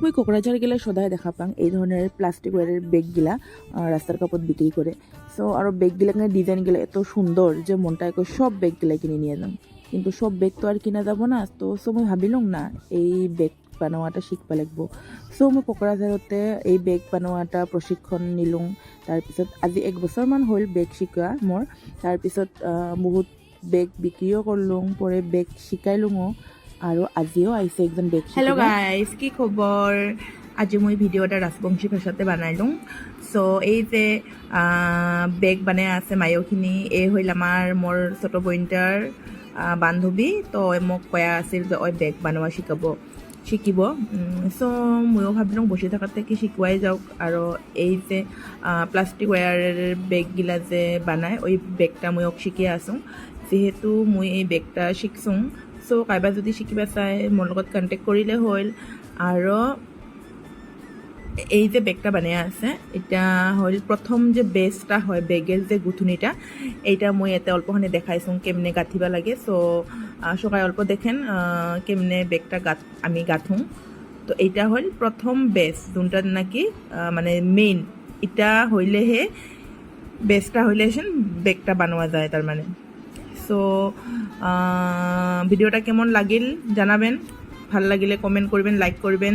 মই কোকৰাঝাৰ গেলে সদায় দেখা পাং এই ধরনের প্লাস্টিক ওয়ারের বেগগিলা রাস্তার কাপড় বিক্রি করে। সো আর বেগগুলা ডিজাইনগুলো এত সুন্দর যে মনটা একই সব বেগগুলা কিনে নিয়ে যাম, কিন্তু সব বেগ তো আর কিনা যাব না। তো সো মই ভাবিলং না এই বেগ বানোৱাটা শিকবা লাগব। সো মই কোকৰাঝাৰতে এই বেগ বানোৱাটা প্ৰশিক্ষণ নিলুং। তাৰপিছত আজি 1 বছৰমান হ'ল বেগ শিকা মোৰ। তাৰপিছত বহুত বেগ বিক্ৰীও কৰলুং, পরে বেগ শিকাইলুঙো, আৰু আজিও আহিছে একজন বেগ শিকিব। হ্যালো গাইস, কি খবর? আজি মই ভিডিওটা রাজবংশী ভাষাতে বানাইলুম। সো এই যে বেগ বানাই আছে মায়োখিনি, এই হইল আমার মোর ছোট বইনটার বান্ধবী। তো মোক কয়া আছিল যে ওই বেগ বানোৱা শিকিব। সো ময়ো ভাবিলোঁ বসে থাকার থেকে শিকুৱাই যাওক। আৰু এই যে প্লাষ্টিক ওয়ারের বেগগিলা যে বানায় ওই বেগটা ময়ো শিকি আছোঁ। যেহেতু মই এই বেগটা শিকছোঁ, সো কাইবা যদি শিকিবা চাই মোৰ লগত কণ্টেক্ট কৰিলে হ'ল। আৰু এই যে বেগটা বানাই আছে এটা হল প্রথম যে বেসটা হয় বেগের যে গুঁথুনিটা, এইটা মই এতে অল্পখানি দেখাইছোঁ কেমনে গাঁথিবা লাগে। সো সবাই অল্প দেখেন কেমনে বেগটা আমি গাঁথুং। তো এইটা হল প্রথম বেস, যোনটা নাকি মানে মেইন। এটা হইলেহে বেসটা হইলেহে বেগটা বানোয়া যায় তার মানে। সো ভিডিওটা কেমন লাগিল জানাবেন, ভাল লাগিলে কমেন্ট করবেন, লাইক করবেন।